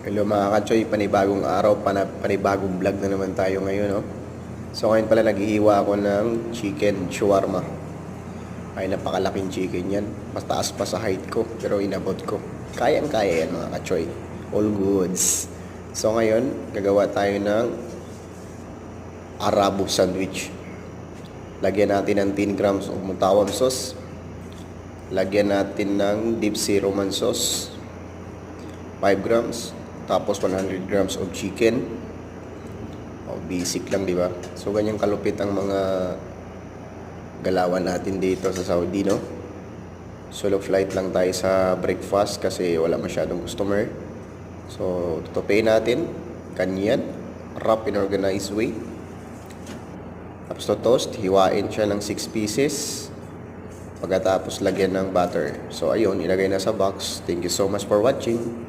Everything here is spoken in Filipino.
Hello mga kachoy, panibagong araw, panibagong vlog na naman tayo ngayon, no? So ngayon pala naghihiwa ako ng chicken shawarma. Ay napakalaking chicken yan. Mas taas pa sa height ko, pero inabot ko. Kayang-kaya yan mga kachoy. All goods. So ngayon, gagawa tayo ng Arabo sandwich. Lagyan natin ng 10 grams of mutawang sauce. Lagyan natin ng deep sea roman sauce. 5 grams. Tapos 100 grams of chicken. Basic lang, di ba? So ganyan kalupit ang mga galawan natin dito sa Saudi, no? Solo flight lang tayo sa breakfast kasi wala masyadong customer. So tutupiin natin kanyan, wrap in organized way. Tapos to toast, hiwain siya ng 6 pieces. Pagkatapos lagyan ng butter. So ayun, ilagay na sa box. Thank you so much for watching.